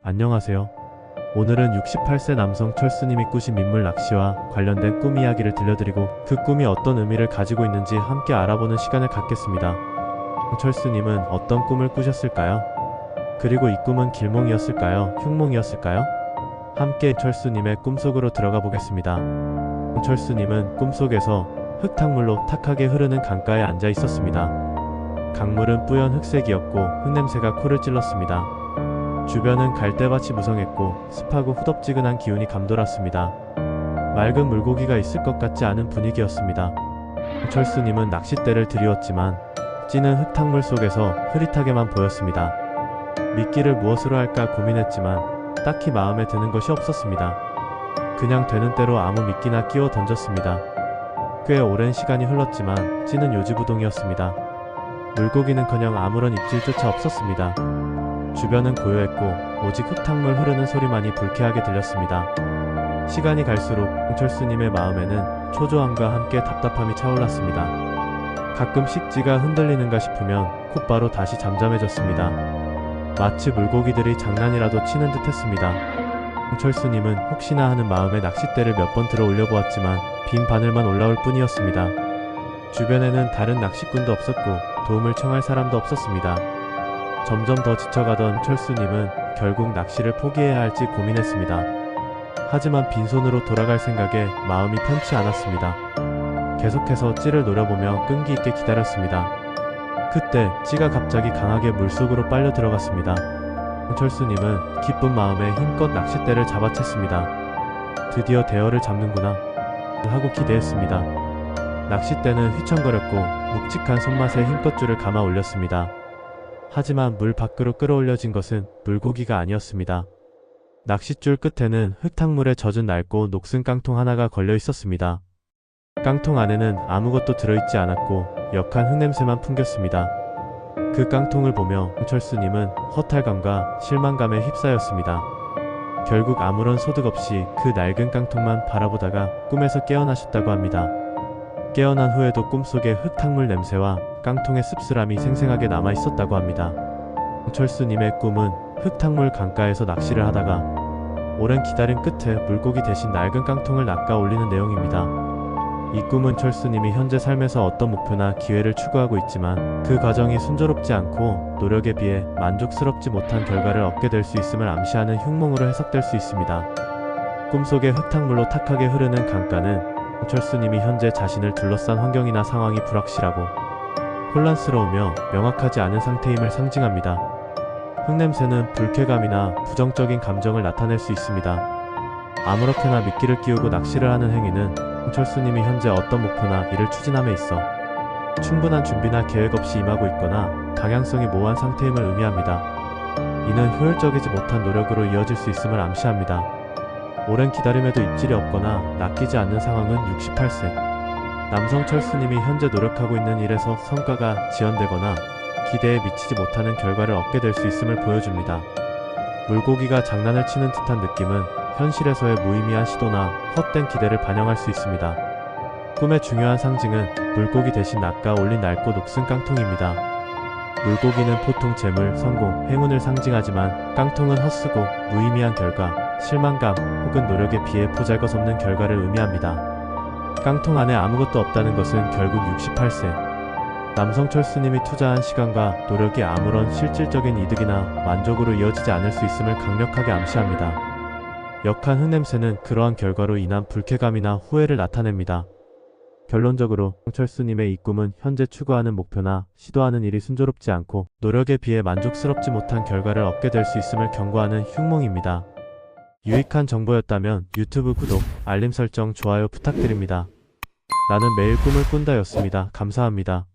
안녕하세요. 오늘은 68세 남성 철수님이 꾸신 민물 낚시와 관련된 꿈 이야기를 들려드리고 그 꿈이 어떤 의미를 가지고 있는지 함께 알아보는 시간을 갖겠습니다. 철수님은 어떤 꿈을 꾸셨을까요? 그리고 이 꿈은 길몽이었을까요? 흉몽이었을까요? 함께 철수님의 꿈속으로 들어가 보겠습니다. 철수님은 꿈속에서 흙탕물로 탁하게 흐르는 강가에 앉아 있었습니다. 강물은 뿌연 흑색이었고 흙냄새가 코를 찔렀습니다. 주변은 갈대밭이 무성했고 습하고 후덥지근한 기운이 감돌았습니다. 맑은 물고기가 있을 것 같지 않은 분위기였습니다. 철수님은 낚싯대를 들이웠지만 찌는 흙탕물 속에서 흐릿하게만 보였습니다. 미끼를 무엇으로 할까 고민했지만 딱히 마음에 드는 것이 없었습니다. 그냥 되는 대로 아무 미끼나 끼워 던졌습니다. 꽤 오랜 시간이 흘렀지만 찌는 요지부동이었습니다. 물고기는커녕 아무런 입질조차 없었습니다. 주변은 고요했고 오직 흙탕물 흐르는 소리만이 불쾌하게 들렸습니다. 시간이 갈수록 철수님의 마음에는 초조함과 함께 답답함이 차올랐습니다. 가끔씩 찌가 흔들리는가 싶으면 곧바로 다시 잠잠해졌습니다. 마치 물고기들이 장난이라도 치는 듯 했습니다. 철수님은 혹시나 하는 마음에 낚싯대를 몇 번 들어 올려보았지만 빈 바늘만 올라올 뿐이었습니다. 주변에는 다른 낚시꾼도 없었고 도움을 청할 사람도 없었습니다. 점점 더 지쳐가던 철수님은 결국 낚시를 포기해야 할지 고민했습니다. 하지만 빈손으로 돌아갈 생각에 마음이 편치 않았습니다. 계속해서 찌를 노려보며 끈기 있게 기다렸습니다. 그때 찌가 갑자기 강하게 물속으로 빨려 들어갔습니다. 철수님은 기쁜 마음에 힘껏 낚싯대를 잡아챘습니다. 드디어 대어를 잡는구나 하고 기대했습니다. 낚싯대는 휘청거렸고 묵직한 손맛에 힘껏 줄을 감아 올렸습니다. 하지만 물 밖으로 끌어올려진 것은 물고기가 아니었습니다. 낚싯줄 끝에는 흙탕물에 젖은 낡고 녹슨 깡통 하나가 걸려 있었습니다. 깡통 안에는 아무것도 들어있지 않았고 역한 흙냄새만 풍겼습니다. 그 깡통을 보며 철수님은 허탈감과 실망감에 휩싸였습니다. 결국 아무런 소득 없이 그 낡은 깡통만 바라보다가 꿈에서 깨어나셨다고 합니다. 깨어난 후에도 꿈속에 흙탕물 냄새와 깡통의 씁쓸함이 생생하게 남아있었다고 합니다. 철수님의 꿈은 흙탕물 강가에서 낚시를 하다가 오랜 기다림 끝에 물고기 대신 낡은 깡통을 낚아 올리는 내용입니다. 이 꿈은 철수님이 현재 삶에서 어떤 목표나 기회를 추구하고 있지만 그 과정이 순조롭지 않고 노력에 비해 만족스럽지 못한 결과를 얻게 될 수 있음을 암시하는 흉몽으로 해석될 수 있습니다. 꿈속에 흙탕물로 탁하게 흐르는 강가는 철수님이 현재 자신을 둘러싼 환경이나 상황이 불확실하고 혼란스러우며 명확하지 않은 상태임을 상징합니다. 흙냄새는 불쾌감이나 부정적인 감정을 나타낼 수 있습니다. 아무렇게나 미끼를 끼우고 낚시를 하는 행위는 철수님이 현재 어떤 목표나 일을 추진함에 있어 충분한 준비나 계획 없이 임하고 있거나 방향성이 모호한 상태임을 의미합니다. 이는 효율적이지 못한 노력으로 이어질 수 있음을 암시합니다. 오랜 기다림에도 입질이 없거나 낚이지 않는 상황은 68세 남성 철수님이 현재 노력하고 있는 일에서 성과가 지연되거나 기대에 미치지 못하는 결과를 얻게 될 수 있음을 보여줍니다. 물고기가 장난을 치는 듯한 느낌은 현실에서의 무의미한 시도나 헛된 기대를 반영할 수 있습니다. 꿈의 중요한 상징은 물고기 대신 낚아 올린 낡고 녹슨 깡통입니다. 물고기는 보통 재물, 성공, 행운을 상징하지만 깡통은 헛수고 무의미한 결과, 실망감 혹은 노력에 비해 보잘것없는 결과를 의미합니다. 깡통 안에 아무것도 없다는 것은 결국 68세 남성 철수님이 투자한 시간과 노력이 아무런 실질적인 이득이나 만족으로 이어지지 않을 수 있음을 강력하게 암시합니다. 역한 흙냄새는 그러한 결과로 인한 불쾌감이나 후회를 나타냅니다. 결론적으로 철수님의 이 꿈은 현재 추구하는 목표나 시도하는 일이 순조롭지 않고 노력에 비해 만족스럽지 못한 결과를 얻게 될 수 있음을 경고하는 흉몽입니다. 유익한 정보였다면 유튜브 구독, 알림 설정, 좋아요 부탁드립니다. 나는 매일 꿈을 꾼다였습니다. 감사합니다.